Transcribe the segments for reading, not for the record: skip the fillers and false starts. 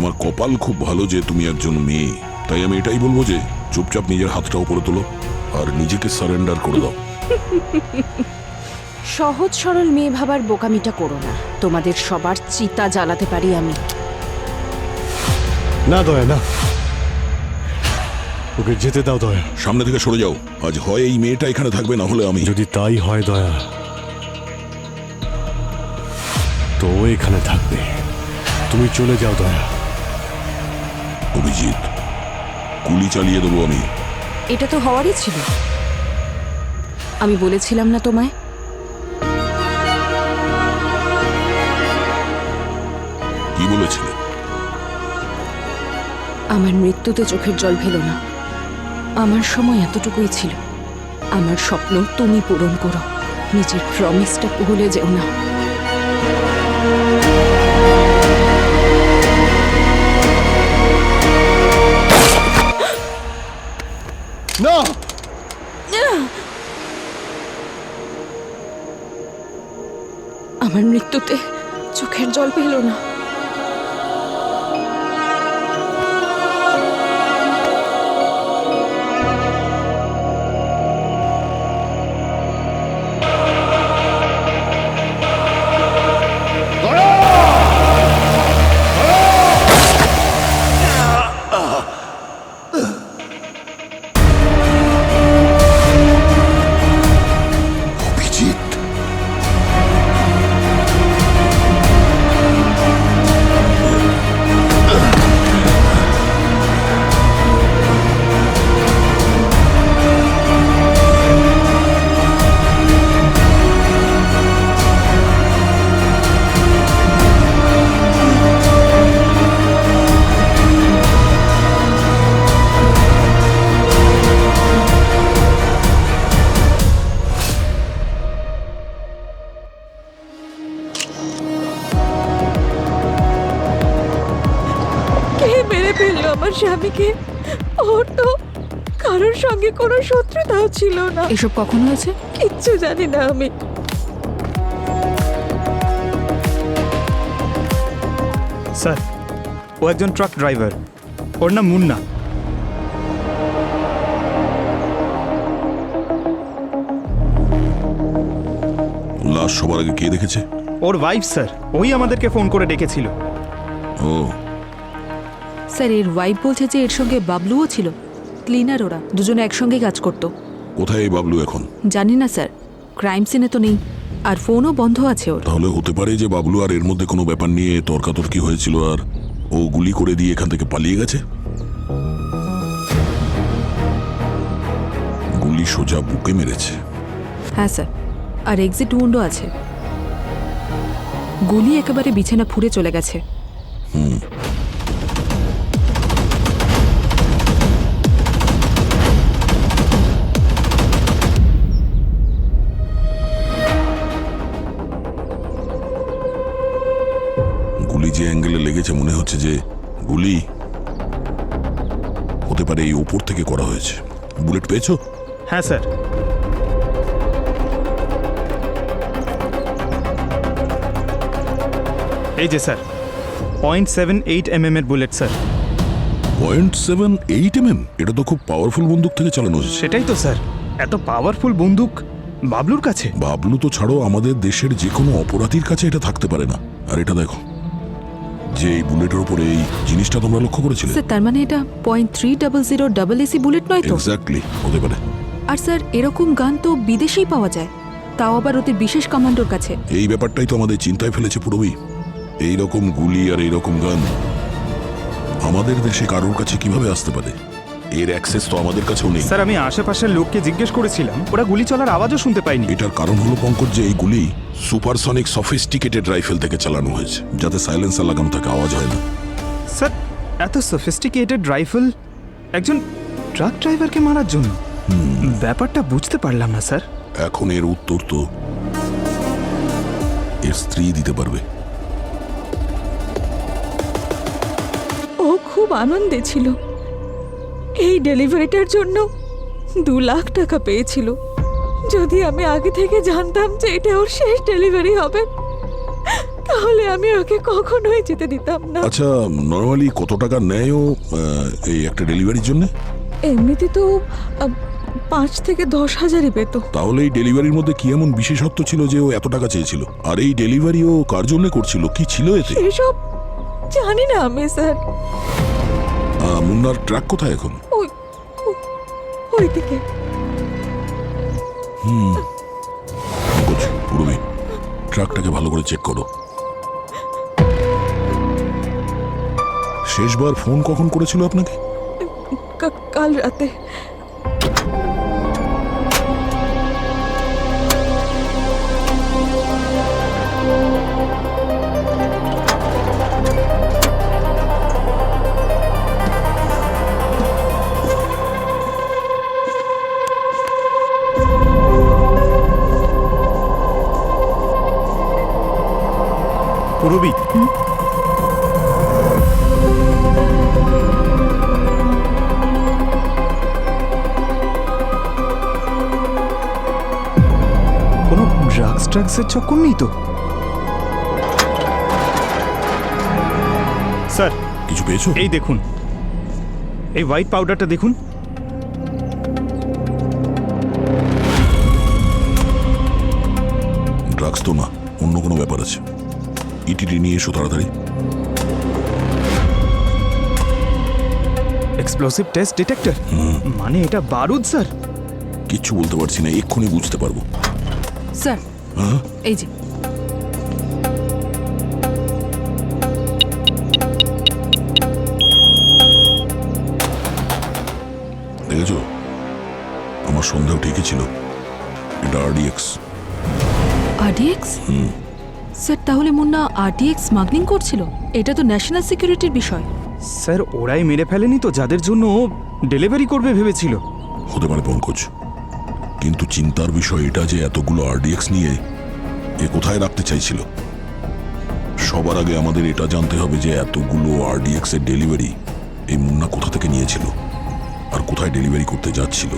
তোমার কপাল খুব ভালো যে তুমি একজন মেয়ে, তাই আমি এটাই বলবো যে চুপচাপ নিজের হাতটা উপরে তোলো আর নিজেকে সারেন্ডার করে দাও। সহজ সরল মেয়ে ভাবার বোকামিটা করো না, তোমাদের সবার চিতা জ্বালাতে পারি আমি। না দয়া, না, ওকে যেতে দাও দয়া। সামনে থেকে সরে যাও। আজ হয় এই মেয়েটা এখানে থাকবে, না হলে আমি। যদি তাই হয় দয়া, তো ও এখানে থাকবে। তুমি চলে যাও দয়া। অভিজিৎ, গুলি চালিয়ে দেবো আমি। এটা তো হওয়ারই ছিল। আমি বলেছিলাম না তোমায়? কি বলেছিলে? আমার মৃত্যুতে চোখের জল ফেলো না। আমার সময় এতটুকুই ছিল। আমার স্বপ্ন তুমি পূরণ করো, নিজের প্রমিসটা ভুলে যেও না। না, আমার মৃত্যুতে চোখের জল পেলো না। অভিজিৎ, কে মেরে ফেললো আমার স্বামীকে? ওর তো কারোর সঙ্গে কোনো শত্রুতাও ছিল না। এসব কখন হয়েছে? কিচ্ছু জানি না আমি। স্যার, ও একজন ট্রাক ড্রাইভার। ওর নাম মুন্না। লাশ সবার আগে কে দেখেছে? ওর ওয়াইফ স্যার, ওই আমাদেরকে ফোন করে ডেকেছিল। ও, স্যার, এর ওয়াইফ বলছে যে এর সঙ্গে বাবলুও ছিল। ক্লিনার ওরা দুজনে একসঙ্গে কাজ করতো। কোথায় এই বাবলু এখন? জানি না স্যার, ক্রাইম সিনে তো নেই, আর ফোনও বন্ধ আছে ওর। তাহলে হতে পারে যে বাবলু আর এর মধ্যে কোনো ব্যাপার নিয়ে তর্কাতর্কি হয়েছিল আর ও গুলি করে দিয়ে এখান থেকে পালিয়ে গেছে। গুলি সোজা বুকে মেরেছে। হ্যাঁ স্যার, আর এক্সিট উইন্ডো আছে। গুলি একেবারে বিছানা ফুঁড়ে চলে গেছে। গুলি যে অ্যাঙ্গেলে লেগেছে মনে হচ্ছে যে গুলি হতে পারে এই ওপর থেকে করা হয়েছে। বুলেট পেয়েছো? হ্যাঁ স্যার। এই যে স্যার, 0.78 mm এর বুলেট স্যার। 0.78 mm? এটা তো খুব পাওয়ারফুল বন্দুক থেকে চালানো হয়েছে। সেটাই তো স্যার, এত পাওয়ারফুল বন্দুক বাবলুর কাছে। বাবলু তো ছাড়ো, আমাদের দেশের যে কোনো অপরাধীর কাছে এটা থাকতে পারে না। আর এটা দেখো, যে এই বুলেটের উপরে এই জিনিসটা তোমরা লক্ষ্য করেছিলে? স্যার, তার মানে এটা 0.300 AC বুলেট নয় তো? এক্স্যাক্টলি, হতে পারে। আর স্যার, এরকম গান তো বিদেশেই পাওয়া যায়, তাও আবার ওদের বিশেষ কমান্ডোর কাছে। এই ব্যাপারটাই তো আমাদের চিন্তায় ফেলেছে পুরোই। এইরকম গুলি আর এইরকম গান আমাদের দেশে কারোর কাছে কিভাবে আসতে পারে? এর অ্যাক্সেস তো আমাদের কাছেও নেই। স্যার, আমি আশেপাশের লোককে জিজ্ঞেস করেছিলাম, ওরা গুলি চলার আওয়াজও শুনতে পায়নি। এটার কারণ হলো পঙ্কজ যে এই গুলি সুপারসনিক সফিস্টিকেটেড রাইফেল থেকে চালানো হয়েছে, যাতে সাইলেন্সার লাগানো থাকে, আওয়াজ হয় না। স্যার, এত সফিস্টিকেটেড রাইফেল একজন ট্রাক ড্রাইভারকে মারার জন্য? ব্যাপারটা বুঝতে পারলাম না স্যার। এখন এর উত্তর তো এর স্ত্রী দিতে পারবে। ও খুব আনন্দে ছিল। এই ডেলিভারিটার জন্য 2 লাখ টাকা পেয়েছিল। যদি আমি আগে থেকে জানতাম যে এটা ওর শেষ ডেলিভারি হবে, তাহলে আমি ওকে কখনোই যেতে দিতাম না। আচ্ছা, নর্মালি কত টাকা নেয় ও এই একটা ডেলিভারির জন্য? এমনিতে তো 5 থেকে 10,000ই পেত। তাহলে এই ডেলিভারির মধ্যে কি এমন বিশেষত্ব ছিল যে ও এত টাকা চেয়েছিল? আর এই ডেলিভারি ও কার জন্য করছিল, কি ছিল এতে? এসব জানি না আমি স্যার। মুন্নার ট্রাক কোথায় এখন? ওইদিকে। পঙ্কজ, পুরবী, ট্রাকটাকে ভালো করে চেক করো। শেষবার ফোন কখন করেছিল আপনাকে? কাল রাতে। পুরবী, কোনো ড্রাগসের চক্কর নেই তো? স্যার, কিছু পেয়েছো? এই দেখুন, এই হোয়াইট পাউডারটা দেখুন। ড্রাগস তো না, অন্য কোনো ব্যাপার আছে। ইটিটি নিয়ে এসো তাড়াতাড়ি। এক্সপ্লোসিভ টেস্ট ডিটেক্টর, মানে এটা বারুদ স্যার? কিচ্ছু বলতে পারছি না, এক্ষুনি বুঝতে পারবো। স্যার, হ্যাঁ, এই যে। দেখেছো, আমার সন্দেহ ঠিকই ছিল, এটা আরডিএক্স। আরডিএক্স? স্যার, তাহলে মুন্না আরডিএক্স স্মাগলিং করছিল? এটা তো ন্যাশনাল সিকিউরিটির বিষয়। স্যার, ওরাই মেরে ফেলেনি তো যাদের জন্য ও ডেলিভারি করবে ভেবেছিল? হতে পারে পঙ্কজ, কিন্তু চিন্তার বিষয় এটা যে এতগুলো আরডিএক্স নিয়ে এ কোথায় রাখতে চাইছিল। সবার আগে আমাদের এটা জানতে হবে যে এতগুলো আরডিএক্স এর ডেলিভারি এই মুন্না কোথা থেকে নিয়েছিল আর কোথায় ডেলিভারি করতে যাচ্ছিল।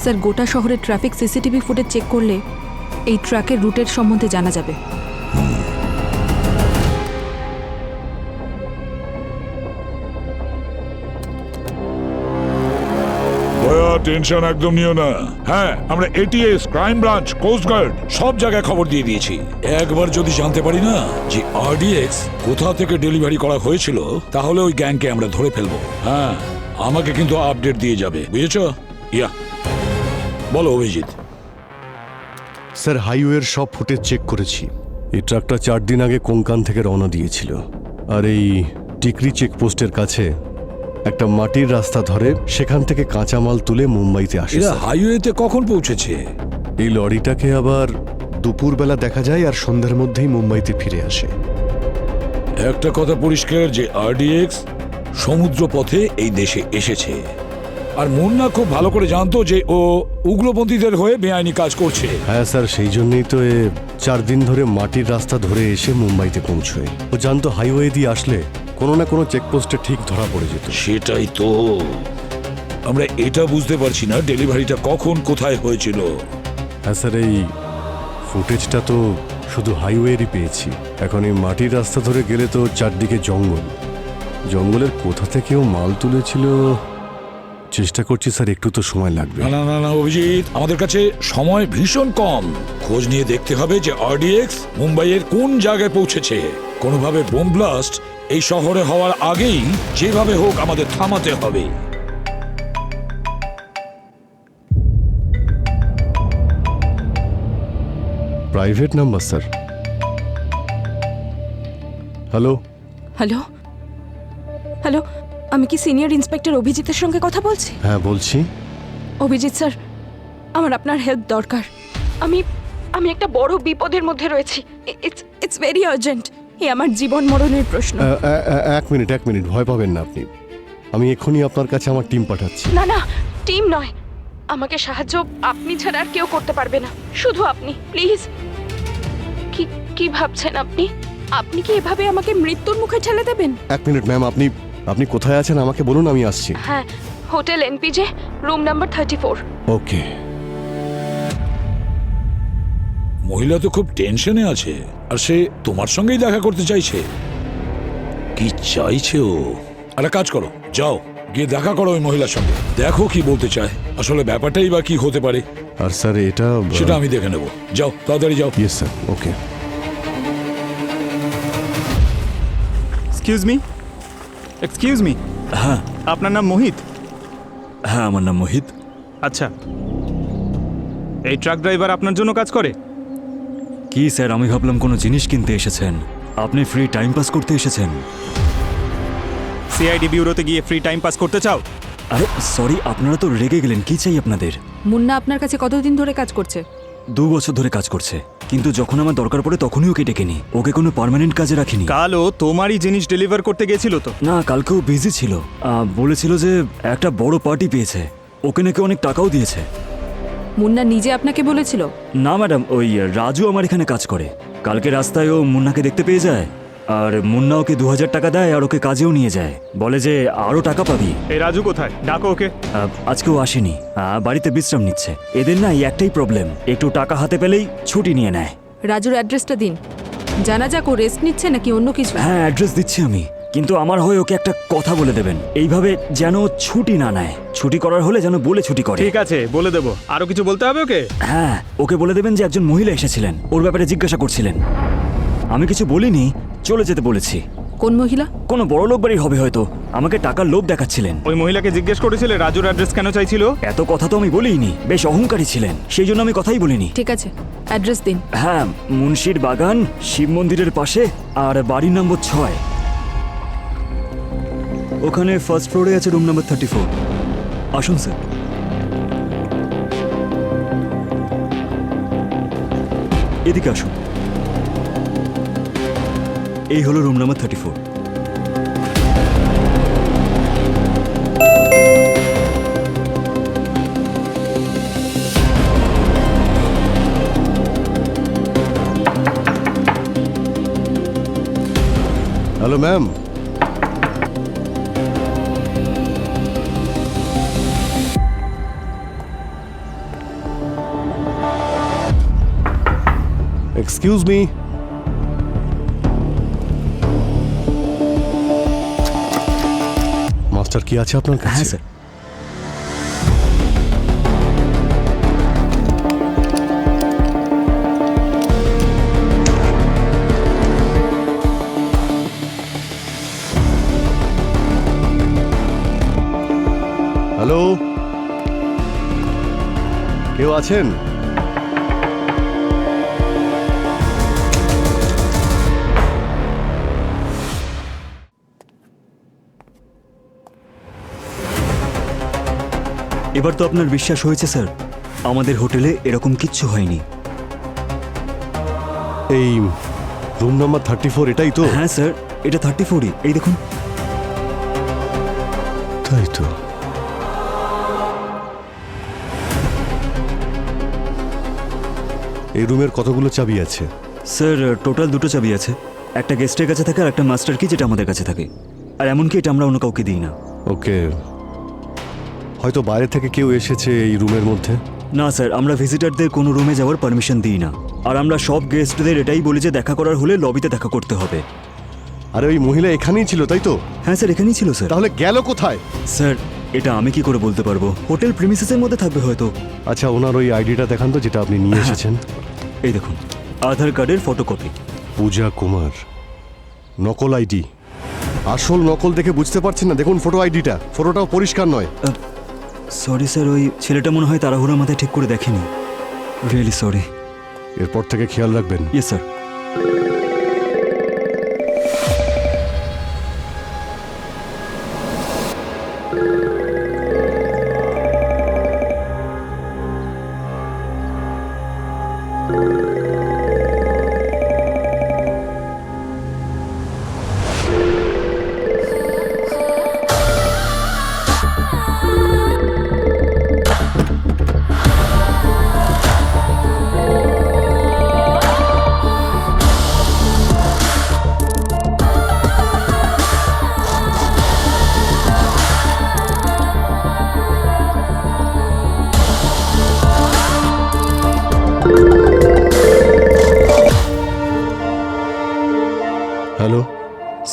স্যার, গোটা শহরের ট্রাফিক সিসিটিভি ফুটেজ চেক করলে এই ট্র্যাকের রুটের সম্বন্ধে জানা যাবে। টেনশন একদম নিও না। হ্যাঁ, আমরা এটিএস, ক্রাইম ব্রাঞ্চ, কোস্টগার্ড সব জায়গায় খবর দিয়ে দিয়েছি। একবার যদি জানতে পারি না যে আরডিএক্স কোথা থেকে ডেলিভারি করা হয়েছিল, তাহলে ওই গ্যাংকে আমরা ধরে ফেলবো। হ্যাঁ, আমাকে কিন্তু আপডেট দিয়ে যাবে, বুঝেছো? ইয়া, বলো অভিজিৎ। স্যার, হাইওয়ের সব ফুটেজ চেক করেছি। এই ট্রাকটা 4 দিন আগে কোঙ্কান থেকে রওনা দিয়েছিল, আর এই টিকরি চেকপোস্টের কাছে একটা মাটির রাস্তা ধরে সেখান থেকে কাঁচামাল তুলে মুম্বাইতে আসে। এরা স্যার, হাইওয়েতে কখন পৌঁছেছে? এই লরিটাকে আবার দুপুরবেলা দেখা যায় আর সন্ধ্যার মধ্যেই মুম্বাইতে ফিরে আসে। একটা কথা পরিষ্কার যে আরডিএক্স সমুদ্র পথে এই দেশে এসেছে, আর মুন্না খুব ভালো করে জানতো যে ও উগ্রপন্থীদের হয়ে বেআইনি কাজ করছে। হ্যাঁ স্যার, সেই জন্যই তো 4 দিন ধরে মাটির রাস্তা ধরে এসে মুম্বাইতে পৌঁছয়। ও জানতো হাইওয়ে দিয়ে আসলে কোনো না কোনো চেকপোস্টে ঠিক ধরা পড়ে যেত। সেটাই তো আমরা এটা বুঝতে পারছি না, ডেলিভারিটা কখন কোথায় হয়েছিল। হ্যাঁ স্যার, এই ফুটেজটা তো শুধু হাইওয়েরই পেয়েছি। এখন এই মাটির রাস্তা ধরে গেলে তো চারদিকে জঙ্গল, জঙ্গলের কোথা থেকেও মাল তুলেছিল। চেষ্টা করছি স্যার, একটু তো সময় লাগবে। না না না না অভিজিৎ, আমাদের কাছে সময় ভীষণ কম। খোঁজ নিয়ে দেখতে হবে যে আরডিএক্স মুম্বাইয়ের কোন জায়গায় পৌঁছেছে। কোনোভাবে বোম ব্লাস্ট এই শহরে হওয়ার আগেই যেভাবে হোক আমাদের থামাতে হবে। Private number sir. Hello hello hello, আমি কি সিনিয়র ইন্সপেক্টর অভিজিতের সঙ্গে কথা বলছি? হ্যাঁ বলছি। অভিজিৎ স্যার, আমার আপনার হেল্প দরকার। আমি আমি একটা বড় বিপদের মধ্যে রয়েছি। It's very urgent. এ আমার জীবন মরণের প্রশ্ন। এক মিনিট, ভয় পাবেন না আপনি। আমি এক্ষুনি আপনার কাছে আমার টিম পাঠাচ্ছি। না না, টিম নয়, আমাকে সাহায্য আপনি ছাড়া আর কেউ করতে পারবে না, শুধু আপনি, প্লিজ। কি কি ভাবছেন আপনি? আপনি কি এভাবে আমাকে মৃত্যুর মুখে ঠেলে দেবেন? এক মিনিট ম্যাম, আপনি কোথায় আছেন আমাকে বলুন, আমি আসছি। হ্যাঁ, হোটেল এনপিজে, রুম নাম্বার 34। ওকে। মহিলা তো খুব টেনশনে আছে, আর সে তোমার সঙ্গেই দেখা করতে চাইছে। কি চাইছে ও? একটা কাজ করো, যাও গিয়ে দেখা করো ওই মহিলার সঙ্গে, দেখো কি বলতে চায়। আসলে ব্যাপারটাই বা কি হতে পারে আর স্যার এটা সেটা আমি দেখে নেব। যাও, তাড়াতাড়ি যাও। ইয়েস স্যার, ওকে। এক্সকিউজ মি, হ্যাঁ আপনার নাম মোহিত? হ্যাঁ আমার নাম মোহিত। আচ্ছা, এই ট্রাক ড্রাইভার আপনার জন্য কাজ করে? কি স্যার, আমি ভাবলাম কোনো জিনিস কিনতে এসেছেন, আপনি ফ্রি টাইম পাস করতে এসেছেন। সিআইডি ব্যুরোতে গিয়ে ফ্রি টাইম পাস করতে চাও? আরে সরি, আপনারা তো রেগে গেলেন, কি চাই আপনাদের? মুন্না আপনার কাছে কতদিন ধরে কাজ করছে? 2 বছর ধরে কাজ করছে, কিন্তু যখন আমার দরকার পড়ে তখনই ওকে ডেকে নি, ওকে কোনো পার্মানেন্ট কাজে রাখিনি। কালও তোমারই জিনিস ডেলিভার করতে গেছিল তো? না, কালকেও বিজি ছিল, বলেছিল যে একটা বড় পার্টি পেয়েছে, ওকে নাকি অনেক টাকাও দিয়েছে। মুন্না নিজে আপনাকে বলেছিল? না ম্যাডাম, ওই রাজু আমার এখানে কাজ করে, কালকে রাস্তায় ও মুন্নাকে দেখতে পেয়ে যায়, আর মুন্না ওকে 2000 টাকা দেয় আর ওকে কাজেও নিয়ে যায়, বলে যে আরও টাকা পাবি। এই রাজু কোথায়? ডাকো ওকে। আজকেও আসেনি, বাড়িতে বিশ্রাম নিচ্ছে। এদের না এই একটাই প্রবলেম, একটু টাকা হাতে পেলেই ছুটি নিয়ে নেয়। রাজুর অ্যাড্রেসটা দিন, জানা যাক ও রেস্ট নিচ্ছে নাকি অন্য কিছু। হ্যাঁ অ্যাড্রেস দিচ্ছি আমি, কিন্তু আমার হয়ে ওকে একটা কথা বলে দেবেন, এইভাবে যেন ছুটি না নেয়, ছুটি করার হলে যেন বলে ছুটি করে। ঠিক আছে, বলে দেবো। আরো কিছু বলতে হবে ওকে? হ্যাঁ, ওকে বলে দেবেন যে একজন মহিলা এসেছিলেন, ওর ব্যাপারে জিজ্ঞাসা করছিলেন। আমি কিছু বলিনি, চলে যেতে বলেছি। কোন মহিলা? কোনো বড় লোক বাড়ির হবে হয়তো, আমাকে টাকার লোভ দেখাচ্ছিলেন। ওই মহিলাকে জিজ্ঞেস করেছিলে রাজুর অ্যাড্রেস কেন চাইছিল? এত কথা তো আমি বলিনি, বেশ অহংকারী ছিলেন, সেই জন্য আমি কথাই বলিনি। ঠিক আছে, অ্যাড্রেস দিন। হ্যাঁ, মুন্সির বাগান, শিব মন্দিরের পাশে, আর বাড়ি নম্বর 6। ওখানে ফার্স্ট ফ্লোরে আছে রুম নাম্বার 34। আসুন স্যার। এদিকে আসুন, এই হলো room number 34। Hello ma'am. Excuse me. Master কি আছে আপনার কাছে? হ্যাঁ স্যার। হ্যালো, কেউ আছেন? এবার তো আপনার বিশ্বাস হয়েছে স্যার, আমাদের হোটেলে এরকম কিচ্ছু হয়নি। এই রুম নাম্বার 34 এটাই তো? হ্যাঁ স্যার, এটা 34ই, এই দেখুন। তাই তো। এই রুমের কতগুলো চাবি আছে? স্যার টোটাল 2টো চাবি আছে, একটা গেস্টের কাছে থাকে আর একটা মাস্টার কি, যেটা আমাদের কাছে থাকে, আর এমনকি এটা আমরা অন্য কাউকে দিই না। ওকে, হয়তো বাইরে থেকে কেউ এসেছে এই রুমের মধ্যে। না স্যার, আমরা ভিজিটারদের কোনো রুমে যাওয়ার পারমিশন দিই না, আর আমরা সব গেস্টদের এটাই বলি যে দেখা করার হলে লবিতে দেখা করতে হবে। আরে ওই মহিলা এখানেই ছিল তাই তো? হ্যাঁ স্যার, এখানেই ছিল স্যার। তাহলে গেল কোথায়? স্যার এটা আমি কি করে বলতে পারবো, হোটেল প্রিমিসেসের মধ্যে থাকবে হয়তো। আচ্ছা, ওনার ওই আইডিটা দেখান তো যেটা আপনি নিয়ে এসেছেন। এই দেখুন, আধার কার্ডের ফটোকপি। পূজা কুমার, নকল আইডি। আসল নকল দেখে বুঝতে পারছেন না? দেখুন ফটো আইডিটা, ফটোটাও পরিষ্কার নয়। সরি স্যার, ওই ছেলেটা মনে হয় তাড়াহুড়োর মাথায় ঠিক করে দেখেনি, রিয়েলি সরি। এরপর থেকে খেয়াল রাখবেন। Yes sir.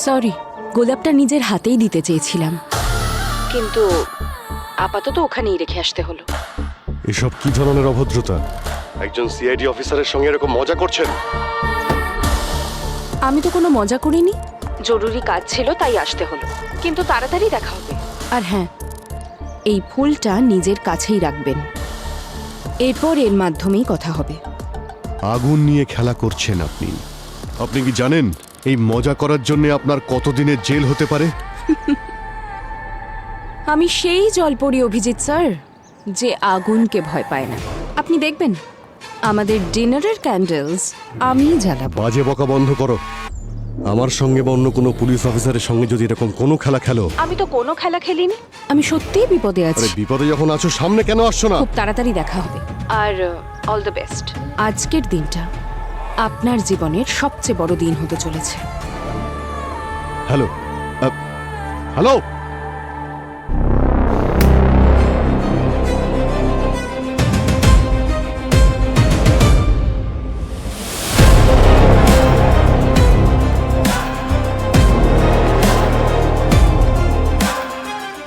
সরি, গোলাপটা নিজের হাতেই দিতে চেয়েছিলাম, কিন্তু আপাতত ওখানেই রেখে আসতে হলো। এসব কি ধরনের অভদ্রতা? একজন সিআইডি অফিসারের সঙ্গে এরকম মজা করছেন? আমি তো কোনো মজা করিনি, জরুরি কাজ ছিল তাই আসতে হলো, কিন্তু তাড়াতাড়ি দেখা হবে। আর হ্যাঁ, এই ফুলটা নিজের কাছেই রাখবেন, এরপর এর মাধ্যমেই কথা হবে। আগুন নিয়ে খেলা করছেন আপনি। আপনি কি জানেন এই মজা করার জন্য আপনার কতদিনের জেল হতে পারে? আমি সেই জলপরি অভিজিৎ স্যার, যে আগুনকে ভয় পায় না। আপনি দেখবেন আমাদের ডিনারের ক্যান্ডেলস আমি জ্বালাবো। বাজে বকা বন্ধ করো। আমার সঙ্গে বা অন্য কোনো পুলিশ অফিসারের সঙ্গে যদি এরকম কোনো খেলা খেলো। আমি তো কোনো খেলা খেলিনি, আমি সত্যিই বিপদে আরে আছি। বিপদে যখন আছো সামনে কেন আসছো না? খুব তাড়াতাড়ি দেখা হবে, আর অল দ্য বেস্ট। আজকের দিনটা আপনার জীবনের সবচেয়ে বড় দিন হতে চলেছে। Hello, hello.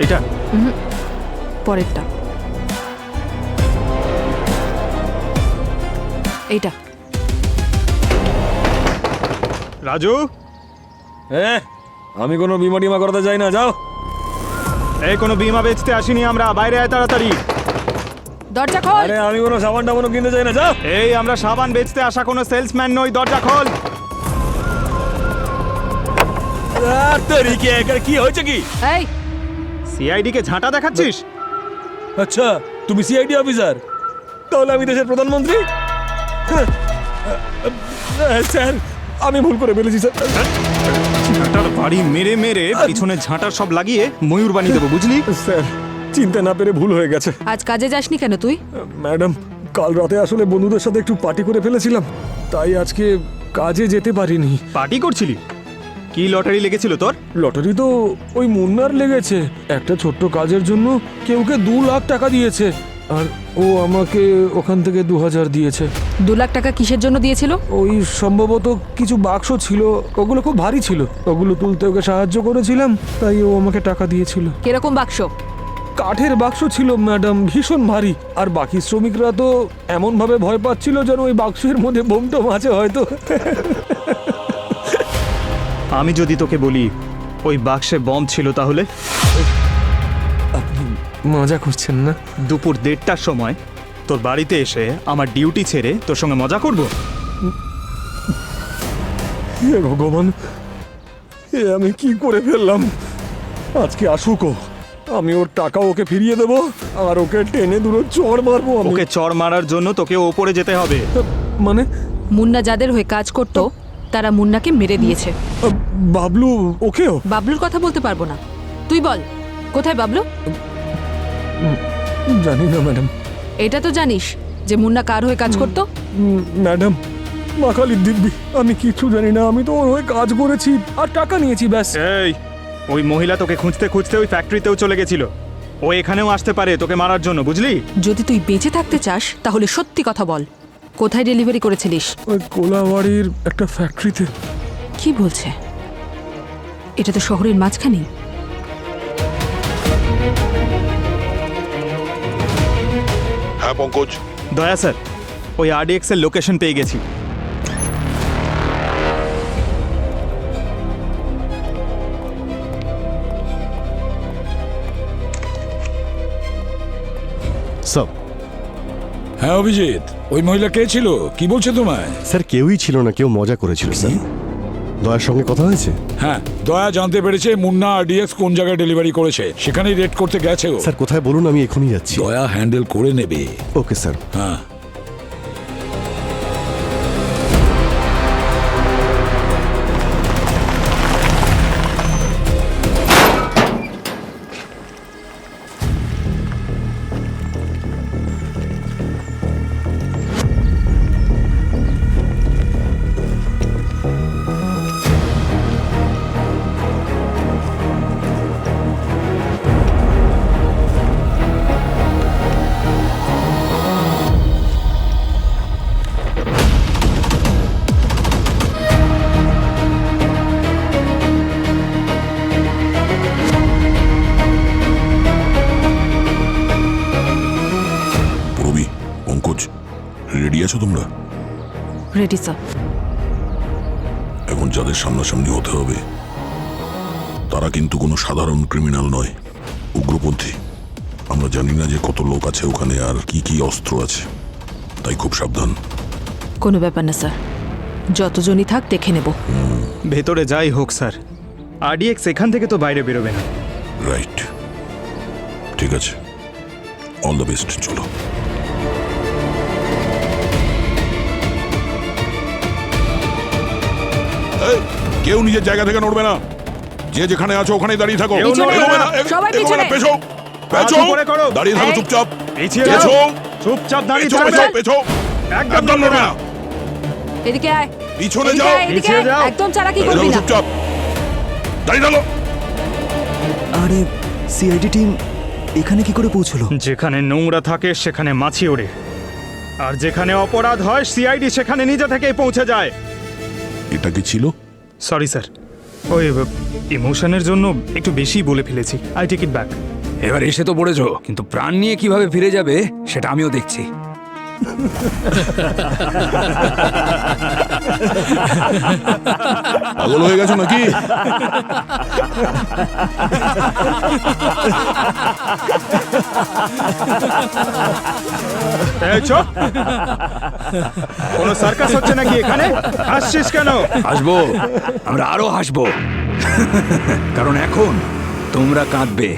এটা পরেরটা এইটা। রাজু, আমি কোনো বিমা টিমা করতে যাই না, যাও। এই কোনো বিমা বেচতে আসিনি আমরা, বাইরে আয় তাড়াতাড়ি। দরজা খোল। আরে আমি কোনো সাবান টাবানও কিনতে যাই না, যাও। এই আমরা সাবান বেচতে আসা কোনো সেলসম্যান নই, দরজা খোল। কি হয়েছে কি? এই সিআইডি কে ঝাঁটা দেখাচ্ছিস? আচ্ছা, তুমি সিআইডি অফিসার? তাহলে আমি দেশের প্রধানমন্ত্রী? স্যার, আমি ভুল করে ফেলেছি স্যার। ঝাঁটার বাড়ি মেরে মেরে পিছনে ঝাঁটার সব লাগিয়ে ময়ূর বানিয়ে দেবো, বুঝলি? স্যার, চিনতে না পেরে ভুল হয়ে গেছে। আজ কাজে যাসনি কেন তুই? ম্যাডাম, কাল রাতে আসলে বন্ধুদের সাথে একটু পার্টি করে ফেলেছিলাম, তাই আজকে কাজে যেতে পারিনি। পার্টি করছিলি? কি লটারি লেগেছিল তোর? লটারি তো ওই মুন্নার লেগেছে। একটা ছোট্ট কাজের জন্য কেউকে 2 লাখ টাকা দিয়েছে, আর ও আমাকে ওখান থেকে 2000 দিয়েছে। 2 লাখ টাকা কিসের জন্য দিয়েছিল? ওই সম্ভবত কিছু বাক্স ছিল, ওগুলো খুব ভারী ছিল, ওগুলো তুলতে ওকে সাহায্য করেছিলাম, তাই ও আমাকে টাকা দিয়েছিল। কিরকম বাক্স? কাঠের বাক্স ছিল ম্যাডাম, ভীষণ ভারী। আর বাকি শ্রমিকরা তো এমনভাবে ভয় পাচ্ছিল যেন ওই বাক্সের মধ্যে বোম টোম আছে হয়তো। আমি যদি তোকে বলি ওই বাক্সে বম ছিল, তাহলে? আপনি মজা করছেন না? দুপুর 1:30টার সময় তোর বাড়িতে এসে আমার ডিউটি ছেড়ে তোর সঙ্গে মজা করব? হে ভগবান, এ আমি কি করে ফেললাম? আজকে আসুক ও, আমি ওর টাকা ওকে ফিরিয়ে দেবো, আর ওকে টেনে দূরে চড় মারবো আমি। ওকে চড় মারার জন্য তোকে ওপরে যেতে হবে। মানে মুন্না যাদের হয়ে কাজ করতো তারা মুন্নাকে মেরে দিয়েছে। বাবলু ওকেও? বাবলুর কথা বলতে পারবো না, তুই বল কোথায় বাবলু? জানি না ম্যাডাম। এটা তো জানিস যে মুন্না কার হয়ে কাজ করতো? ম্যাডাম, মা কালীর দিব্যি, আমি কিছু জানি না। আমি তো ওর হয়ে কাজ করেছি আর টাকা নিয়েছি, ব্যাস। এই, ওই মহিলা তোকে খুঁজতে খুঁজতে ওই ফ্যাক্টরিতেও চলে গেছিল। ও এখানেও আসতে পারে তোকে মারার জন্য, বুঝলি? যদি তুই বেঁচে থাকতে চাস তাহলে সত্যি কথা বল, কোথায় ডেলিভারি করেছিলিস? ওই কোলাবাড়ির একটা ফ্যাক্টরিতে। কি বলছে? এটা তো শহরের মাঝখানেই। হ্যাঁ পঙ্কজ, দয়া স্যার, ওই আরডিএক্স এর লোকেশন পেয়ে গেছি। স্যার, হ্যাঁ অভিজিৎ, ওই মহিলা কে ছিল? কি বলছে তোমায়? স্যার কেউই ছিল না, কেউ মজা করেছিল স্যার। দয়ার সঙ্গে কথা হয়েছে? হ্যাঁ, দয়া জানতে পেরেছে মুন্না আরডিএক্স কোন জায়গায় ডেলিভারি করেছে, সেখানেই রেড করতে গেছে ও। স্যার কোথায় বলুন, আমি এখনই যাচ্ছি। দয়া হ্যান্ডেল করে নেবে। Okay sir. হ্যাঁ, গেছো তোমরা? Ready sir. এখন যাদের সামনাসামনি হতে হবে তারা কিন্তু কোনো সাধারণ ক্রিমিনাল নয়, উগ্রপন্থী। আমরা জানি না যে কত লোক আছে ওখানে আর কি কি অস্ত্র আছে, তাই খুব সাবধান। কোনো ব্যাপার না স্যার, যতজনই থাক দেখে নেব। ভেতরে যাই হোক স্যার, আরডিএক্স এখান থেকে তো বাইরে বেরোবে না। রাইট, ঠিক আছে, অল দ্য বেস্ট। চলো। এই, কেউ নিজের জায়গা থেকে নড়বে না, যে যেখানে আছো ওখানেই দাঁড়িয়ে থাকো। পিছনে এগোবে না, সবাই এগোবে পিছনে। না, পেছো, পেছো, হাত উপরে করো। দাঁড়িয়ে থাকো এই। চুপচাপ। পিছিয়ে পেছো, যাও। চুপচাপ দাঁড়িয়ে পেছো, থাকবে। পেছো, পেছো, একদম একদম নড়বে না। এদিকে আয়, পিছনে এদিকে যাও, আয়, এদিকে পিছিয়ে আয়। যাও। একদম চালাকি দাঁড়িয়ে করবি থাকো না। চুপচাপ, দাঁড়িয়ে থাকো। আরে সিআইডি টিম এখানে কি করে পৌঁছলো? যেখানে নোংরা থাকে সেখানে মাছি ওড়ে, আর যেখানে অপরাধ হয় সিআইডি সেখানে নিজে থেকেই পৌঁছে যায়। এটা কি ছিল? সরি স্যার, ওই ইমোশনের জন্য একটু বেশি বলে ফেলেছি। I take it back. এবার এসে তো পড়েছো, কিন্তু প্রাণ নিয়ে কিভাবে ফিরে যাবে সেটা আমিও দেখছি। পাগল হয়ে গেছো নাকি? এই চুপ! কোনো সার্কাস হচ্ছে নাকি এখানে? হাসছিস কেন? হাসবো, আমরা আরো হাসবো, কারণ এখন তোমরা কাঁদবে।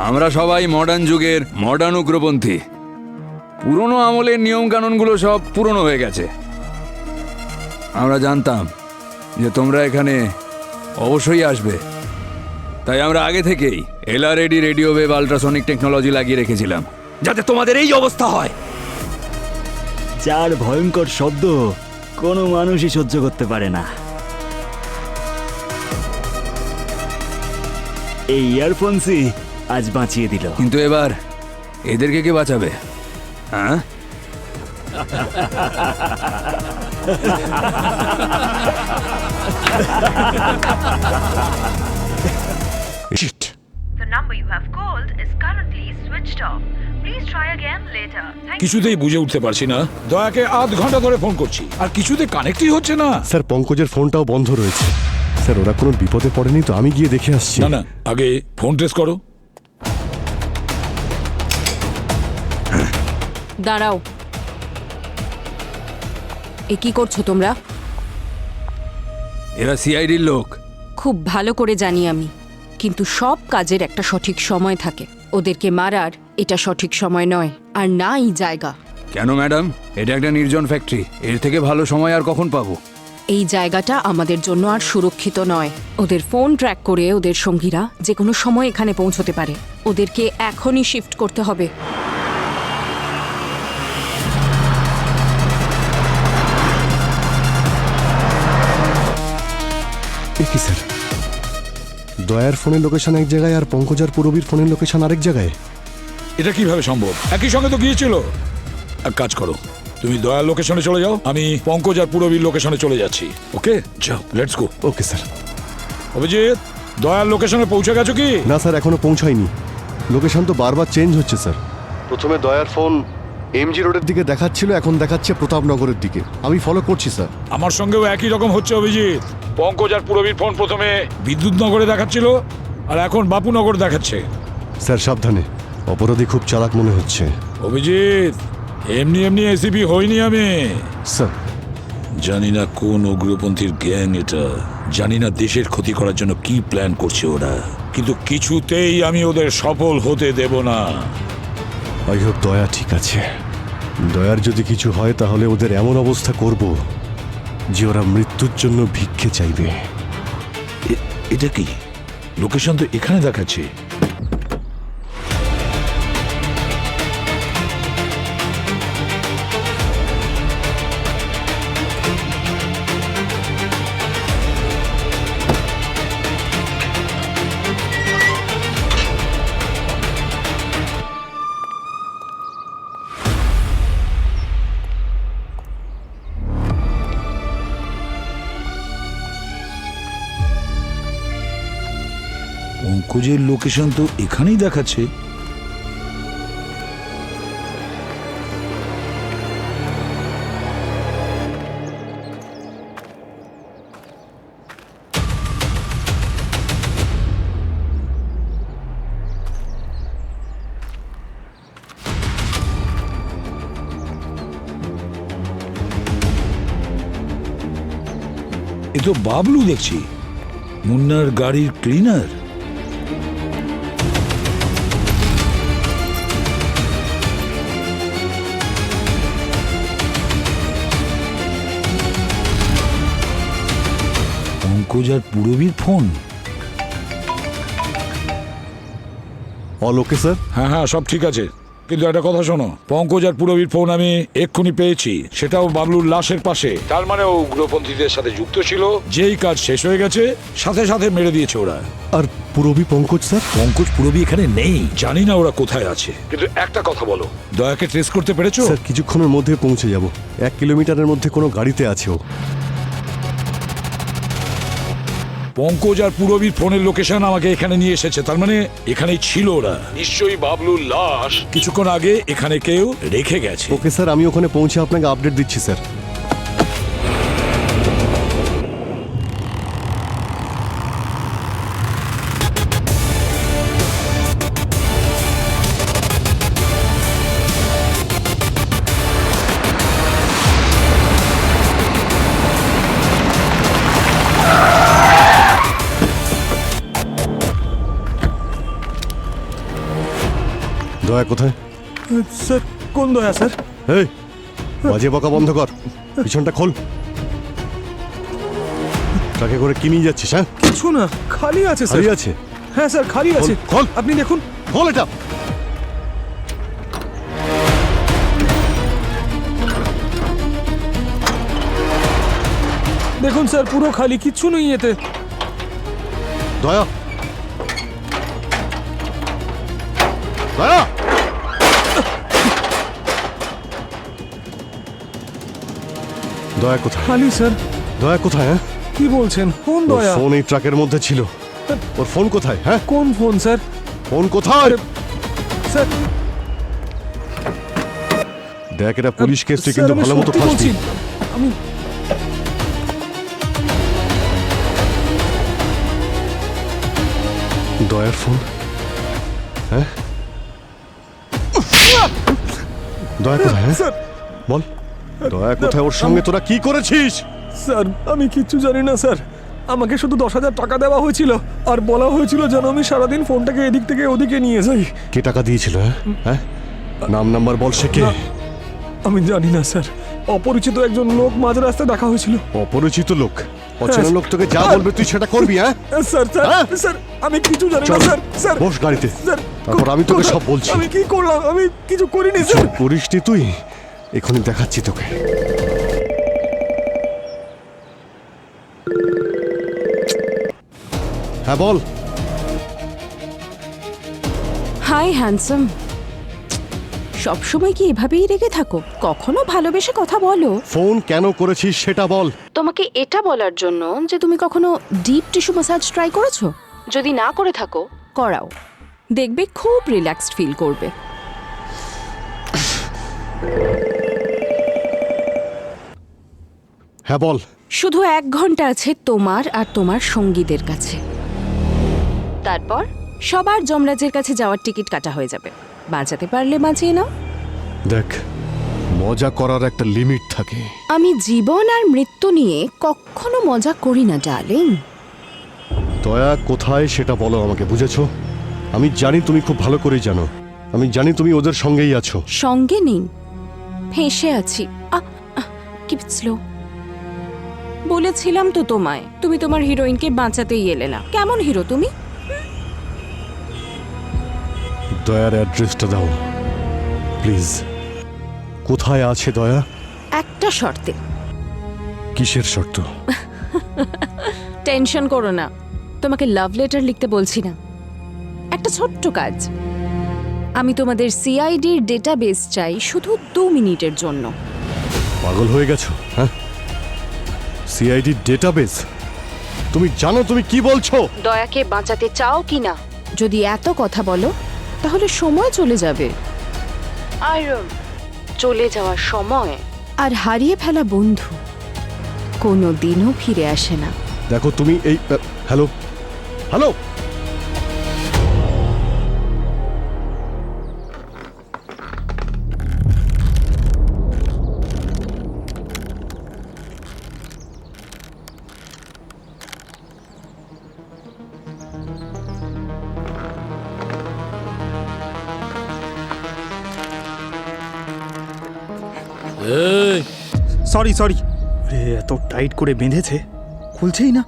আমরা সবাই মডার্ন যুগের মডার্ন উগ্রপন্থী। পুরনো আমলের নিয়ম কানুনগুলো সব পুরনো হয়ে গেছে। আমরা জানতাম যে তোমরা এখানে অবশ্যই আসবে, তাই আমরা আগে থেকেই এলআরএডি রেডিও ওয়েভ আল্ট্রাসনিক টেকনোলজি লাগিয়ে রেখেছিলাম, যাতে তোমাদের এই অবস্থা হয়। যার ভয়ঙ্কর শব্দ কোনো মানুষই সহ্য করতে পারে না। এই ইয়ারফোনসই আজ বাঁচিয়ে দিল। কিন্তু এবার এদেরকে কে বাঁচাবে? হ্যাঁ, Shit. The number you have called is currently switched off. Please try again later. Thank you. কিছুতেই বুঝে উঠতে পারছি না, দয়াকে আধ ঘন্টা ধরে ফোন করছি আর কিছুতে কানেক্টই হচ্ছে না। স্যার পঙ্কজের ফোনটাও বন্ধ রয়েছে। স্যার ওরা কোনো বিপদে পড়েনি তো? আমি গিয়ে দেখে আসছি। না না, আগে ফোন ট্রেস করো। দাঁড়াও, এ কি করছো তোমরা? এরা সিআইডির লোক। খুব ভালো করে জানি আমি, কিন্তু সব কাজের একটা সঠিক সময় থাকে। ওদেরকে মারার এটা সঠিক সময় নয়, আর না এই জায়গা। কেন ম্যাডাম? এটা একটা নির্জন ফ্যাক্টরি, এর থেকে ভালো সময় আর কখন পাবো? এই জায়গাটা আমাদের জন্য আর সুরক্ষিত নয়। ওদের ফোন ট্র্যাক করে ওদের সঙ্গীরা যে কোনো সময় এখানে পৌঁছতে পারে। ওদেরকে এখনই শিফট করতে হবে। এ কি স্যার, দয়ার ফোনের লোকেশন এক জায়গায় আর পঙ্কজার পুরবীর ফোনের লোকেশন আরেক জায়গায়? এটা কিভাবে সম্ভব? একই সঙ্গে তো গিয়েছিল। এক কাজ করো, তুমি দয়ার লোকেশনে চলে যাও, আমি পঙ্কজ আর পুরবীর লোকেশনে চলে যাচ্ছি। ওকে, যাও, let's go. Okay sir. Abhijit, দয়ার লোকেশনে পৌঁছে গেছো কি? না স্যার, এখনো পৌঁছায়নি। লোকেশন তো বারবার চেঞ্জ হচ্ছে স্যার। প্রথমে দয়ার ফোন এমজি রোডের দিকে দেখাচ্ছিল, এখন দেখাচ্ছে প্রতাপনগরের দিকে। আমি ফলো করছি স্যার। আমার সঙ্গেও একই রকম হচ্ছে অভিজিৎ। পঙ্কজ আর পুরবীর ফোন প্রথমে বিদ্যুৎনগরে দেখাচ্ছিল, আর এখন বাপুনগর দেখাচ্ছে। স্যার সাবধানে, অপরাধী খুব চালাক মনে হচ্ছে। অভিজিৎ, এমনি এমনি এসিপি হইনি আমি। স্যার জানি না কোন উগ্রপন্থীর গ্যাং এটা, জানি না দেশের ক্ষতি করার জন্য কি প্ল্যান করছে ওরা, কিন্তু কিছুতেই আমি ওদের সফল হতে দেব না। আই হোপ দয়া ঠিক আছে। দয়ার যদি কিছু হয় তাহলে ওদের এমন অবস্থা করব যে ওরা মৃত্যুর জন্য ভিক্ষে চাইবে। এটা কি? লোকেশন তো এখানে দেখাচ্ছে। পঙ্কজের লোকেশন তো এখানেই দেখাচ্ছে। এ তো বাবলু দেখছি, মুন্নার গাড়ির ক্লিনার। পঙ্কজ আর পুরবীর ফোন। All okay sir? হ্যাঁ হ্যাঁ, সব ঠিক আছে, কিন্তু একটা কথা শোনো, পঙ্কজ আর পুরবীর ফোন আমি এক্ষুনি পেয়েছি, সেটাও বাবলুর লাশের পাশে। তার মানে ও উগ্রপন্থীদের সাথে যুক্ত ছিল। যেই কাজ শেষ হয়ে গেছে সাথে সাথে মেরে দিয়েছে ওরা। আর পুরবী পঙ্কজ স্যার? পঙ্কজ পুরবী এখানে নেই, জানি না ওরা কোথায় আছে। কিন্তু একটা কথা বলো, দয়াকে ট্রেস করতে পেরেছো? স্যার কিছুক্ষণের মধ্যে পৌঁছে যাব। 1 কিলোমিটারের মধ্যে কোনো গাড়িতে আছে ও। পঙ্কজ আর পুরবীর ফোনের লোকেশন আমাকে এখানে নিয়ে এসেছে, তার মানে এখানেই ছিল ওরা। নিশ্চয়ই বাবলুর লাশ কিছুক্ষণ আগে এখানে কেউ রেখে গেছে। ওকে স্যার, আমি ওখানে পৌঁছে আপনাকে আপডেট দিচ্ছি স্যার। দয়া কোথায়? স্যার কোন দয়া স্যার? এই বাজে বকা বন্ধ কর, পিছনটা খোল। ট্রাকে করে কি নিয়ে যাচ্ছিস? হ্যাঁ কিছু না, খালি আছে স্যার। খালি আছে? হ্যাঁ স্যার খালি আছে। খোল। আপনি দেখুন। খোল এটা। দেখুন স্যার, পুরো খালি, কিচ্ছু নেই এতে। দয়া, দয়া, দয়া কোথায়? খালি স্যার। দয়া কোথায়? হ্যাঁ কি বলছেন? কোন ওর দয়া? ফোন এই ট্রাকের মধ্যে ছিল। ওর ফোন কোথায়? হ্যাঁ কোন ফোন স্যার? ফোন কোথায়? স্যার দেখ, এটা পুলিশ কেস, তুই স্যার, কিন্তু আমি ভালো মতো সত্যি ফাঁসবি। বলছি। আমি দয়ার ফোন? হ্যাঁ দয়া কোথায়? হ্যাঁ স্যার, বল, দয়া কোথায়? ওর সঙ্গে তোরা কি করেছিস? স্যার আমি কিচ্ছু জানি না স্যার। আমাকে শুধু 10,000 টাকা দেওয়া হয়েছিল আর বলা হয়েছিল যেন আমি সারাদিন ফোনটাকে এদিক থেকে ওদিকে নিয়ে যাই। কে টাকা দিয়েছিল? হ্যাঁ নাম নাম্বার বল, সে কে? না, আমি জানি না স্যার। অপরিচিত একজন লোক মাঝ রাস্তায় দেখা হয়েছিল। অপরিচিত লোক? অচেনা লোক তোকে যা বলবে তুই সেটা করবি? হ্যাঁ স্যার স্যার হ্যাঁ? স্যার আমি কিছু জানি না চল, স্যার। স্যার বস গাড়িতে, স্যার, তারপর আমি তোকে কোথায়- সব বলছি। আমি কি করলাম? আমি কিছু করিনি কিছু স্যার। করিসনি তুই, এখনই দেখাচ্ছি তোকে। হ্যাঁ বল। High handsome. সবসময় কি এভাবেই রেগে থাকো? কখনো ভালোবেসে কথা বলো? ফোন কেন করেছিস সেটা বল। তোমাকে এটা বলার জন্য যে তুমি কখনো ডিপ টিস্যু ম্যাসাজ ট্রাই করেছো? যদি না করে থাকো, করাও, দেখবে খুব রিল্যাক্সড ফিল করবে। হ্যাঁ বল। শুধু 1 ঘন্টা আছে তোমার আর তোমার সঙ্গীদের কাছে, তারপর সবার যমরাজের কাছে যাওয়ার টিকিট কাটা হয়ে যাবে। বাঁচাতে পারলে বাঁচিয়ে নাও। দেখ, মজা করার একটা লিমিট থাকে। আমি জীবন আর মৃত্যু নিয়ে কখনো মজা করি না ডার্লিং। দয়া কোথায় সেটা বলো আমাকে, বুঝেছো? আমি জানি তুমি খুব ভালো করে জানো, আমি জানি তুমি ওদের সঙ্গেই আছো। সঙ্গে নেই, ফেঁসে আছি। Keep it slow. বলেছিলাম তো তোমায়, তুমি তোমার হিরোইনকে বাঁচাতেই এলে না। কেমন হিরো তুমি? দয়ার অ্যাড্রেসটা দাও প্লিজ। কোথায় আছে দয়া? একটা শর্তে। কিসের শর্ত? টেনশন করো না, তোমাকে লাভ লেটার লিখতে বলছি না, একটা ছোট্ট কাজ। আমি তোমাদের সিআইডির ডেটাবেস চাই শুধু 2 মিনিটের জন্য। পাগল হয়ে গেছো? হ্যাঁ, সিআইডি ডেটাবেস? তুমি জানো তুমি কি বলছো? দয়াকে বাঁচাতে চাও কি না? যদি এত কথা বলো তাহলে সময় চলে যাবে, আর চলে যাওয়ার সময় আর হারিয়ে ফেলা বন্ধু কোনো দিনও ফিরে আসে না। দেখো তুমি এই হ্যালো হ্যালো সরি সরি, এত টাইট করে বেঁধেছে, খুলছেই না।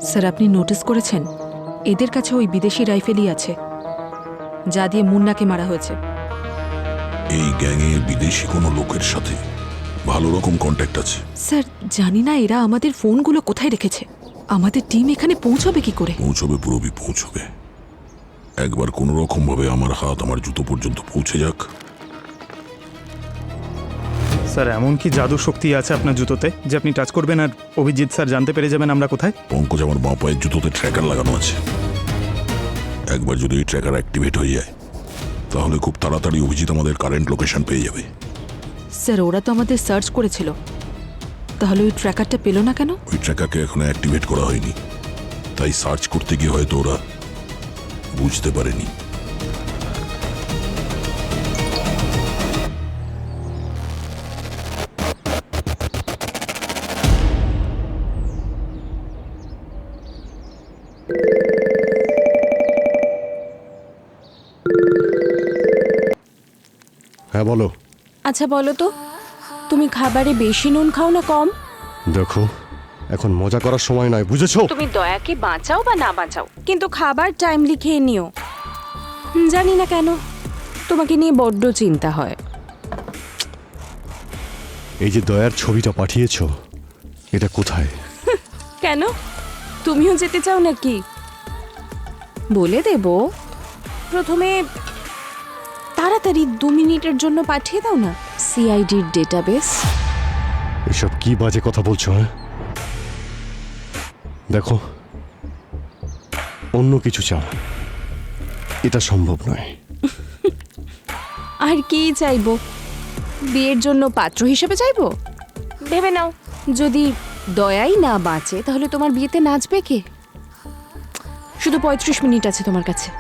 স্যার আপনি নোটিস করেছেন এদের কাছে ওই বিদেশি রাইফেলই আছে যা দিয়ে মুন্নাকে মারা হয়েছে। এই গ্যাংয়ে বিদেশি কোনো লোকের সাথে ভালো রকম কন্ট্যাক্ট আছে। স্যার জানি না এরা আমাদের ফোনগুলো কোথায় রেখেছে। আমাদের টিম এখানে পৌঁছবে কি করে? পৌঁছবে পুরবি, পৌঁছবে। একবার কোনো রকম ভাবে আমার হাত আমার জুতো পর্যন্ত পৌঁছে যাক। স্যার এমন কি জাদু শক্তি আছে আপনার জুতোতে যে আপনি টাচ করবেন আর অভিজিৎ স্যার জানতে পেরে যাবেন আমরা কোথায়? পঙ্কজ, আমার বাঁ পায়ের জুতোতে ট্র্যাকার লাগানো আছে। একবার যদি এই ট্র্যাকার অ্যাক্টিভেট হয়ে যায় তাহলে খুব তাড়াতাড়ি অভিজিৎ আমাদের কারেন্ট লোকেশন পেয়ে যাবে। স্যার ওরা তো আমাদের সার্চ করেছিল, তাহলে ওই ট্র্যাকারটা পেল না কেন? ওই ট্র্যাকারকে এখনো অ্যাক্টিভেট করা হয়নি, তাই সার্চ করতে গিয়ে হয়তো ওরা বুঝতে পারেনি। হ্যাঁ বলো। আচ্ছা বলো তো, তুমি খাবারে বেশি নুন খাও না কম? দেখো এখন মজা করার সময় নয়, বুঝেছো? তুমি দয়াকে বাঁচাও বা না বাঁচাও, কিন্তু খাবার টাইমলি খেয়ে নিও। জানি না কেন তোমাকে নিয়ে বড্ড চিন্তা হয়। এই যে দয়ার ছবিটা পাঠিয়েছো, এটা কোথায়? কেন, তুমিও যেতে চাও নাকি? বলে দেব, প্রথমে তাড়াতাড়ি 2 মিনিটের জন্য পাঠিয়ে দাও না সিআইডির ডেটাবেস। এসব কি বাজে কথা বলছো? হ্যাঁ দেখো, অন্য কিছু চাও, এটা সম্ভব নয়। আর কি চাইবো? বিয়ের জন্য পাত্র হিসেবে চাইবো? ভেবে নাও, যদি দয়াই না বাঁচে তাহলে তোমার বিয়েতে নাচবে কে? শুধু 35 মিনিট আছে তোমার কাছে।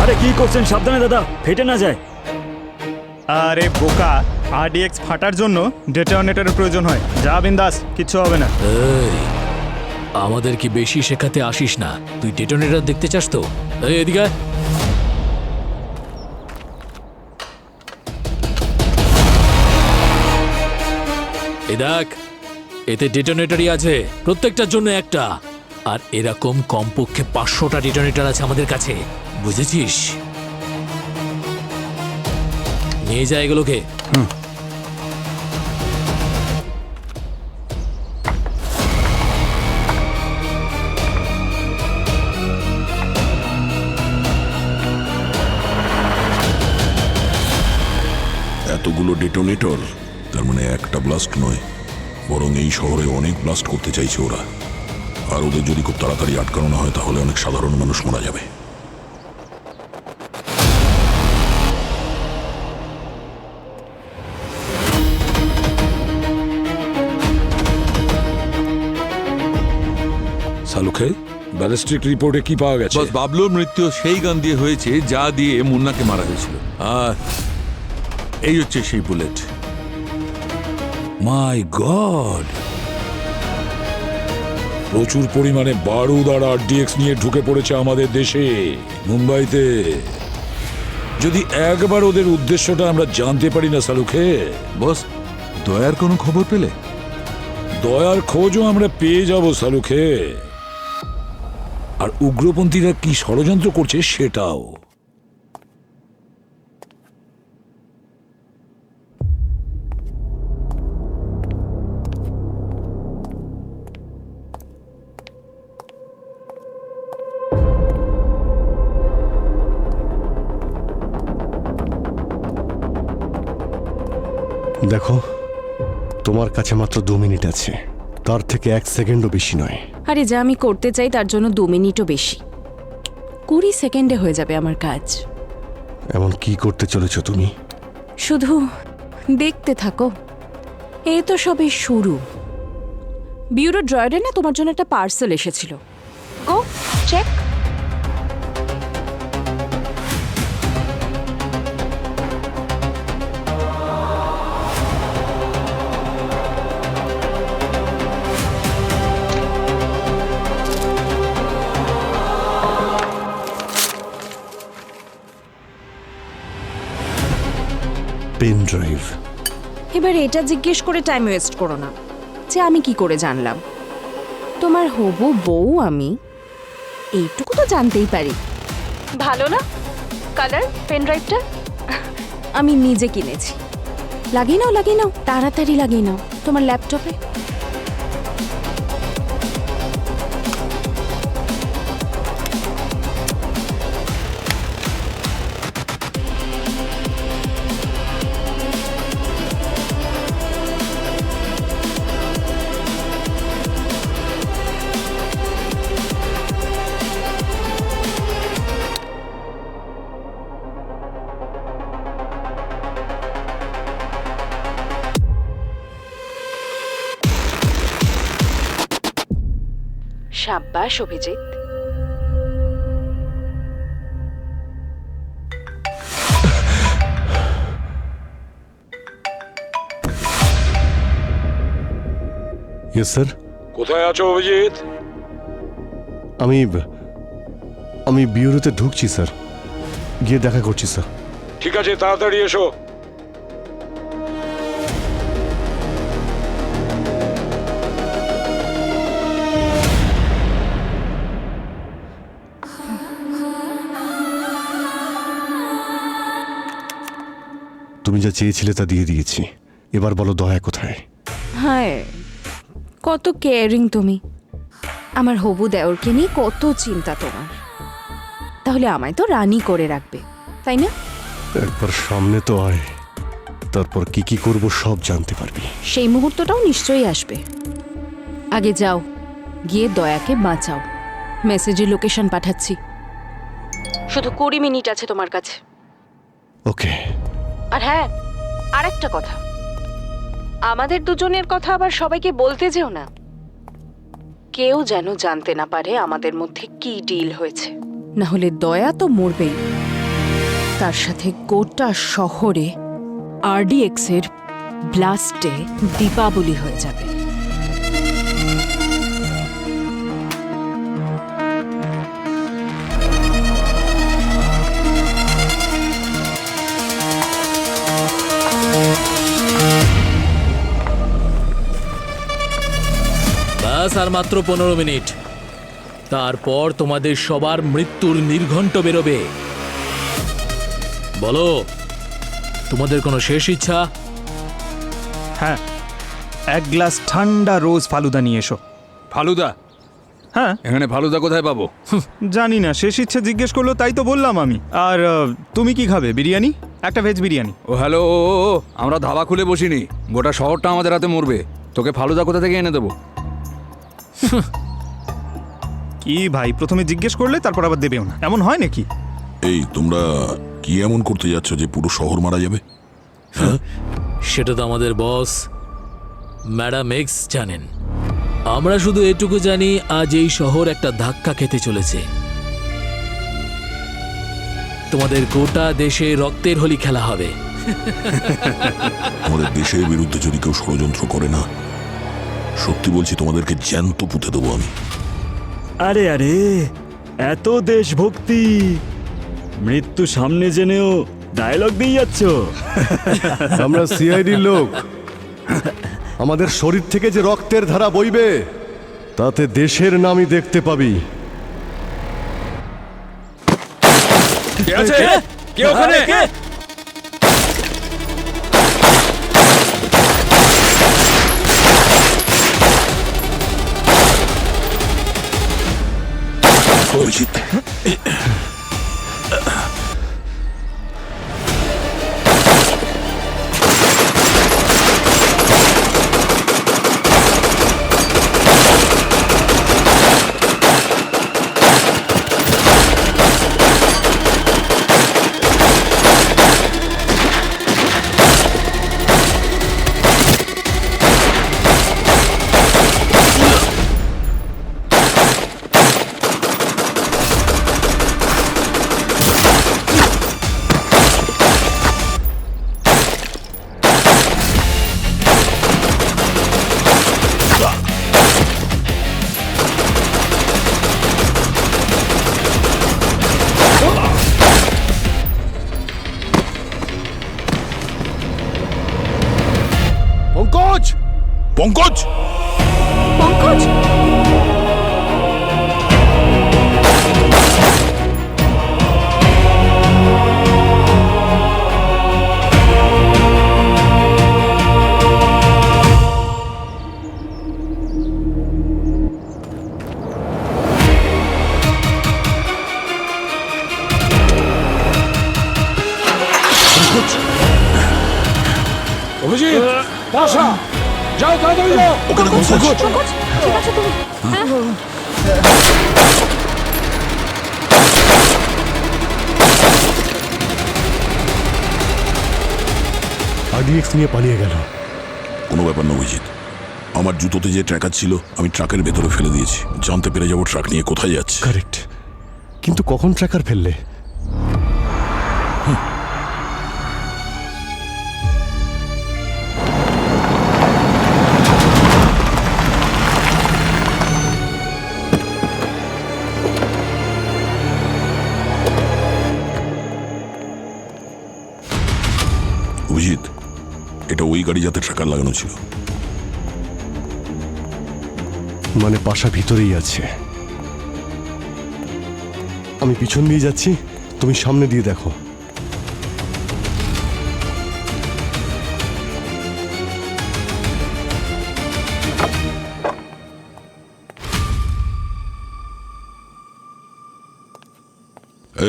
আরে কি করছেন, সাবধানে দাদা, ফেটে না যায়। আরে বোকা, আরডিএক্স ফাটার জন্য ডেটোনেটরের প্রয়োজন হয়। যা বিন্দাস, কিচ্ছু হবে না। আমাদের কি বেশি শেখাতে আসিস না, তুই ডেটোনেটর দেখতে চাস তো? এই এদিকে আয়। এই দেখ, এতে ডেটোনেটরই আছে, প্রত্যেকটার জন্য একটা। আর এরকম কমপক্ষে 500টা ডেটোনেটর আছে আমাদের কাছে, বুঝেছিস? নিয়ে যায় এগুলোকে। এতগুলো ডেটোনেটর, তার মানে একটা ব্লাস্ট নয়, বরং এই শহরে অনেক ব্লাস্ট করতে চাইছে ওরা। আর ওদের যদি খুব তাড়াতাড়ি আটকানো না হয় তাহলে অনেক সাধারণ মানুষ মারা যাবে। সালুখে, ব্যালিস্টিক রিপোর্টে কি পাওয়া গেছে? বস, বাবলুর মৃত্যু সেই গান দিয়ে হয়েছে যা দিয়ে মুন্নাকে মারা হয়েছিল। আর এই হচ্ছে সেই বুলেট। মাই গড, প্রচুর পরিমাণে বারুদ আর আরডিএক্স নিয়ে ঢুকে পড়েছে আমাদের দেশে, মুম্বাইতে। যদি একবার ওদের উদ্দেশ্যটা আমরা জানতে পারি না সালুখে। বস, দয়ার কোনো খবর পেলে? দয়ার খোঁজও আমরা পেয়ে যাব সালুখে, আর উগ্রপন্থীরা কি ষড়যন্ত্র করছে সেটাও। দেখো, তোমার কাছে মাত্র 2 মিনিট আছে, তার থেকে 1 সেকেন্ডও বেশি নয়। আরে যা আমি করতে চাই তার জন্য 2 মিনিটও বেশি। 20 সেকেন্ডে হয়ে যাবে আমার কাজ। এমন কি করতে চলেছ তুমি? শুধু দেখতে থাকো, এ তো সবে শুরু। বিউরো ড্রয়ারে না তোমার জন্য একটা পার্সেল এসেছিল। Go check. Pen drive. এবার এটা জিজ্ঞেস করে টাইম ওয়েস্ট করো না যে আমি কি করে জানলাম। তোমার হবু বউ আমি, এইটুকু তো জানতেই পারি। ভালো না কালার পেন ড্রাইভটা? আমি নিজে কিনেছি। লাগিয়ে নাও, তাড়াতাড়ি লাগিয়ে নাও তোমার ল্যাপটপে। সাব্বাস অভিজিৎ। Yes sir. কোথায় আছো অভিজিৎ? আমি বিউরোতে ঢুকছি স্যার, গিয়ে দেখা করছি স্যার। ঠিক আছে, তাড়াতাড়ি এসো। তুমি যা চেয়েছিলে তা দিয়ে দিয়েছি, এবার বলো দয়া কোথায়? হায়, কত কেয়ারিং তুমি। আমার হবু দেওরকে নিয়ে কত চিন্তা তোমার। তাহলে আমায় তো রানী করে রাখবে, তাই না? একবার সামনে তো আয়, তারপর কি কি করব সব জানতে পারবি। সেই মুহূর্তটাও নিশ্চয়ই আসবে। আগে যাও, গিয়ে দয়াকে বাঁচাও। মেসেজে লোকেশন পাঠাচ্ছি। শুধু 20 মিনিট আছে তোমার কাছে। ওকে। আর হ্যাঁ, আর একটা কথা, আমাদের দুজনের কথা আবার সবাইকে বলতে যেও না। কেউ যেন জানতে না পারে আমাদের মধ্যে কি ডিল হয়েছে, না হলে দয়া তো মরবেই, তার সাথে গোটা শহরে আরডিএক্স এর ব্লাস্টে দীপাবলি হয়ে যাবে। ব্যাস আর মাত্র 15 মিনিট, তারপর তোমাদের সবার মৃত্যুর নির্ঘণ্ট বেরোবে। বলো, তোমাদের কোনো শেষ ইচ্ছা? হ্যাঁ, 1 গ্লাস ঠান্ডা রোজ ফালুদা নিয়ে এসো। ফালুদা? হ্যাঁ। এখানে ফালুদা কোথায় পাবো? জানি না, শেষ ইচ্ছে জিজ্ঞেস করলো তাই তো বললাম আমি। আর তুমি কি খাবে? বিরিয়ানি? একটা ভেজ বিরিয়ানি। ও হ্যালো, আমরা ধাবা খুলে বসিনি, গোটা শহরটা আমাদের হাতে মরবে। তোকে ফালুদা কোথা থেকে এনে দেবো? কি ভাই, প্রথমে জিজ্ঞেস করলে তারপর আবার দেবেও না, এমন হয় নাকি? এই তোমরা কি এমন করতে যাচ্ছ যে পুরো শহর মারা যাবে? হ্যাঁ, সেটা তো আমাদের বস ম্যাডাম এক্স জানেন। আমরা শুধু এটুকু জানি, আজ এই শহর একটা ধাক্কা খেতে চলেছে। তোমাদের গোটা দেশে রক্তের হোলি খেলা হবে। আমাদের দেশের বিরুদ্ধে যদি কেউ ষড়যন্ত্র করে না, সত্যি বলছি তোমাদেরকে জ্যান্ত পুঁতে দেবো আমি। আরে আরে, এত দেশভক্তি, মৃত্যু সামনে জেনেও ডায়লগ দিয়ে যাচ্ছ। আমরা সিআইডির লোক, আমাদের শরীর থেকে যে রক্তের ধারা বইবে তাতে দেশের নামই দেখতে পাবি। কে আছে? কে ওখানে? অভিজিৎ, পঙ্কজ! পঙ্কজ! পঙ্কজ, অভিজিৎ, পাশা, যাও তাড়াতাড়ি যাও। ওখানে পঙ্কজ! পঙ্কজ, ঠিক আছে তুমি? আরডিএক্স নিয়ে পালিয়ে গেল। কোনো ব্যাপার না অভিজিৎ, আমার জুতোতে যে ট্র্যাকার ছিল আমি ট্রাকের ভেতরে ফেলে দিয়েছি। জানতে পেরে যাবো ট্রাক নিয়ে কোথায় যাচ্ছে। কারেক্ট, কিন্তু কখন ট্র্যাকার ফেললে? অভিজিৎ, এটা ওই গাড়ি যাতে ট্র্যাকার লাগানো ছিল। মানে পাশা ভিতরেই আছে। আমি পিছন দিয়ে যাচ্ছি, তুমি সামনে দিয়ে দেখো।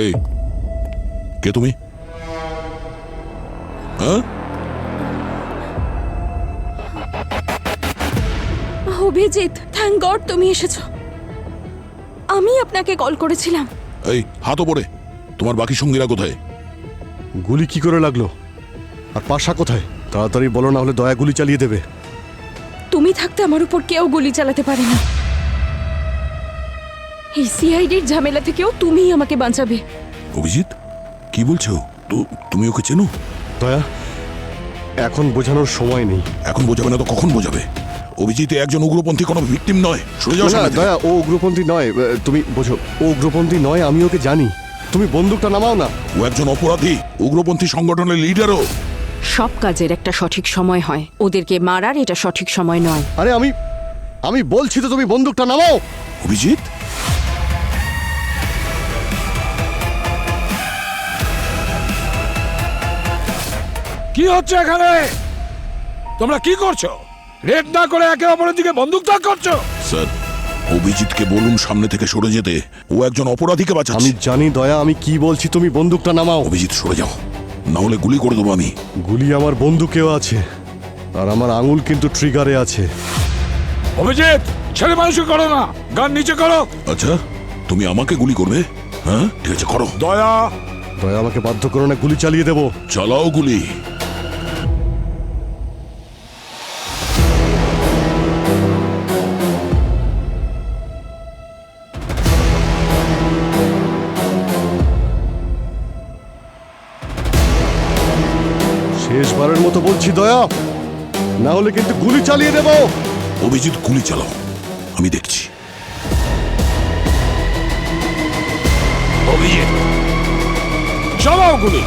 এই, কে তুমি? হ্যাঁ, অভিজিৎ, থ্যাংক গড তুমি এসেছো। আমি আপনাকে কল করেছিলাম। এই হাত ওপরে। তোমার বাকি সঙ্গীরা কোথায়? গুলি কি করে লাগলো? আর পাশা কোথায়? তাড়াতাড়ি বলো, না হলে দয়া গুলি চালিয়ে দেবে। তুমি থাকতে আমার উপর কেউ গুলি চালাতে পারে না। এই সিআইডির ঝামেলা থেকেও তুমিই আমাকে বাঁচাবে। অভিজিৎ, কি বলছো? তুমি ওকে চেনো? দয়া, এখন বোঝানোর সময় নেই। এখন বোঝাবে না তো কখন বোঝাবে? অভিজিৎ একজন উগ্রপন্থী কোনো ভিকটিম নয়। সরে যাও না, সামনে থেকে। দয়া, ও উগ্রপন্থী নয়। তুমি বোঝো, ও উগ্রপন্থী নয়, আমি ওকে জানি। তুমি বন্দুকটা নামাও না। ও একজন অপরাধী, উগ্রপন্থী সংগঠনের লিডারও। সব কাজের একটা সঠিক সময় হয়, ওদেরকে মারার এটা সঠিক সময় নয়। আরে আমি বলছি তো, তুমি বন্দুকটা নামাও। অভিজিৎ, কি হচ্ছে এখানে? তোমরা কি করছো? রেড না করে একে অপরের দিকে বন্দুক তাক করছো? স্যার, অভিজিৎকে বলুন সামনে থেকে সরে যেতে। ও একজন অপরাধীকে বাঁচাচ্ছে। আমি জানি দয়া, আমি কি বলছি, তুমি বন্দুকটা নামাও। অভিজিৎ সরে যাও, না হলে গুলি করে দেবো আমি। গুলি আমার বন্দুকেও আছে, আর আমার আঙুল কিন্তু ট্রিগারে আছে। অভিজিৎ, ছেলে মানুষকে করো না, গান নিচে করো। আচ্ছা, তুমি আমাকে গুলি করবে? হ্যাঁ, ঠিক আছে, করো। দয়া, দয়া আমাকে বাধ্য করো না, গুলি চালিয়ে দেবো। চালাও গুলি। শেষবারের মতো বলছি দয়া, না হলে কিন্তু গুলি চালিয়ে দেবো। অভিজিৎ, গুলি চালাও, আমি দেখছি। অভিজিৎ, চালাও গুলি।